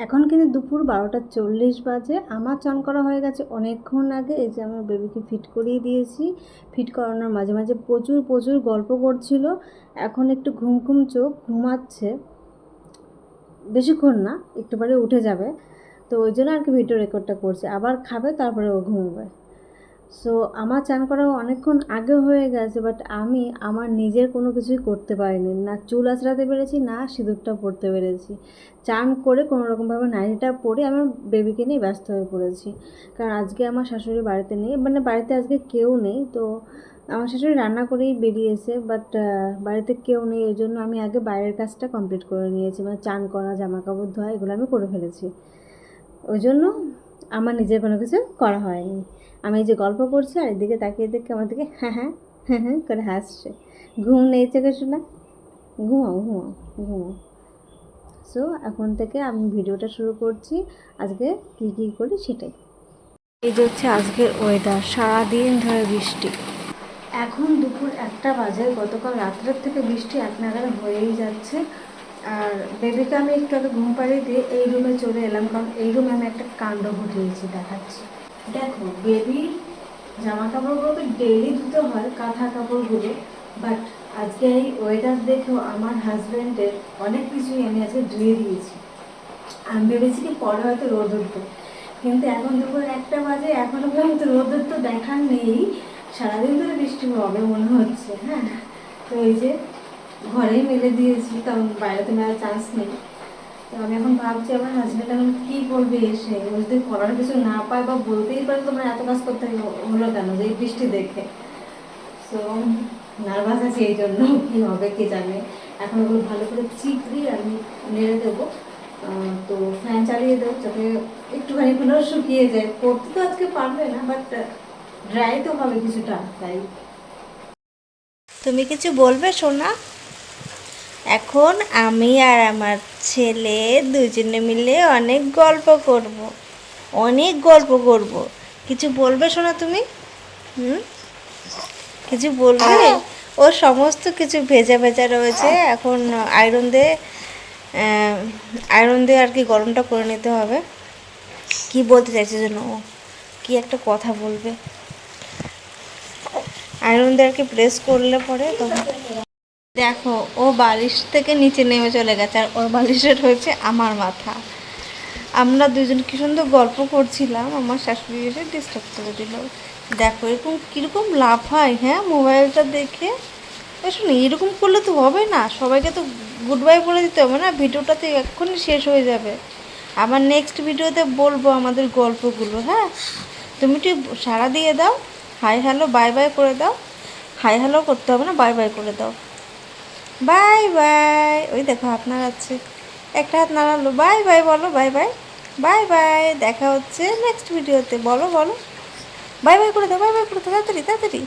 এখন কিন্তু দুপুর 12টা 40 বাজে। আমার চান করা হয়ে গেছে অনেকক্ষণ আগে। এই যে আমার বেবিকে ফিট করিয়ে দিয়েছি। ফিট করানোর মাঝে মাঝে প্রচুর প্রচুর গল্প করছিল। এখন একটু ঘুম ঘুম চোখ, ঘুমাচ্ছে, বেশিক্ষণ না, একটু পরে উঠে যাবে। তো ওই জন্য আর কি ভিডিও রেকর্ডটা করছে। আবার খাবে, তারপরে ও ঘুমোবে। সো আমার চান করা অনেকক্ষণ আগে হয়ে গেছে, বাট আমি আমার নিজের কোনো কিছুই করতে পারিনি। না চুল আঁচড়াতে পেরেছি, না সিঁদুরটা পরতে পেরেছি। চান করে কোনো রকমভাবে নাইটিটা পরে আমার বেবিকে নিয়ে ব্যস্ত হয়ে পড়েছি। কারণ আজকে আমার শাশুড়ি বাড়িতে নেই, মানে বাড়িতে আজকে কেউ নেই। তো আমার শাশুড়ি রান্না করেই বেরিয়েছে, বাট বাড়িতে কেউ নেই। ওই জন্য আমি আগে বাইরের কাজটা কমপ্লিট করে নিয়েছি, মানে চান করা, জামা কাপড় ধোয়া, এগুলো আমি করে ফেলেছি। ওই জন্য আমার নিজের কোনো কিছু করা হয়নি। আমি এই যে গল্প করছি আর এদিকে তাকিয়ে দেখে আমার দিকে হ্যাঁ হ্যাঁ হ্যাঁ হ্যাঁ করে হাসছে। ঘুম নেই চোখে শোনা, ঘুমাও ঘুমাও ঘুমাও। সো এখন থেকে আমি ভিডিওটা শুরু করছি, আজকে কী কী করি সেটাই। এই যে হচ্ছে আজকের ওয়েদার, সারাদিন ধরে বৃষ্টি। এখন দুপুর 1টা বাজে। গতকাল রাত্রের থেকে বৃষ্টি এক নাগাড়ে হয়েই যাচ্ছে। আর বেবিকে আমি একটু আগে ঘুম পাড়িয়ে দিয়ে এই রুমে চলে এলাম, কারণ এই রুমে আমি একটা কাণ্ড ঘটিয়েছি, দেখাচ্ছি। দেখো, বেবির জামা কাপড়গুলোকে ডেইলি ধুতে হয়, কাঁথা কাপড়গুলো, বাট আজকে এই ওয়েদার দেখেও আমার হাজব্যান্ডের অনেক কিছুই আমি আজকে ধুয়ে দিয়েছি। আমি ভেবেছি কি পরে হয়তো রোদ উঠবে, কিন্তু এখন দুপুর 1টা বাজে, এখনও পর্যন্ত রোদের তো দেখার নেই। সারাদিন ধরে বৃষ্টি হবে মনে হচ্ছে। হ্যাঁ, তো এই যে ঘরেই মেলে দিয়েছি, কারণ বাইরে তো মেলার চান্স নেই। তো আমি এখন ভাবছি আমার হাজব্যান্ড এখন কী করবে এসে, ও যদি করার কিছু না পায় বা বলতেই পারে তোমার এত কাজ করতে হলো কেন, যে এই বৃষ্টি দেখে। সো নার্ভাস আছি এই জন্য, কী হবে কে জানে। এখন ওগুলো ভালো করে চিপ দিয়ে আমি নেড়ে দেবো। তো ফ্যান চালিয়ে দেবো যাতে একটুখানি হলেও শুকিয়ে যায়। করতে তো আজকে পারবে না, বাট ড্রাই তো হবে কিছুটা, তাই। তুমি কিছু বলবে সোনা? এখন আমি আর আমার ছেলে দুজনে মিলে অনেক গল্প করব, অনেক গল্প করব। কিছু বলবে সোনা তুমি? কিছু বলবে? ও সমস্ত কিছু ভেজা ভেজা রয়েছে, এখন আয়রন দিয়ে আর কি গরমটা করে নিতে হবে। কি বলতে চাইছে যেন ও, কি একটা কথা বলবে। আয়রন দিয়ে আর কি প্রেস করলে পরে তখন দেখো ও বালিশ থেকে নিচে নেমে চলে গেছে, আর ওর বালিশের হয়েছে আমার মাথা। আমরা দুজন কি সুন্দর গল্প করছিলাম, আমার শাশুড়ি এসে ডিস্টার্ব করে দিল। দেখো এরকম কীরকম লাভ হয়, হ্যাঁ, মোবাইলটা দেখে। শোনো, এরকম করলে তো হবে না, সবাইকে তো গুড বাই বলে দিতে হবে না, ভিডিওটা তো এক্ষুনি শেষ হয়ে যাবে। আবার নেক্সট ভিডিওতে বলবো আমাদের গল্পগুলো। হ্যাঁ, তুমি একটু সাড়া দিয়ে দাও, হাই হ্যালো বাই বাই করে দাও। হাই হ্যালো করতে হবে না, বাই বাই করে দাও। Bye bye. ওই দেখো হাত নাড়াচ্ছে, একটা হাত নাড়ালো। বাই বাই বলো, বাই বাই। বাই বাই, দেখা হচ্ছে নেক্সট ভিডিওতে। বলো বলো, বাই বাই করে দাও, বাই বাই করে দাও, তাড়াতাড়ি তাড়াতাড়ি।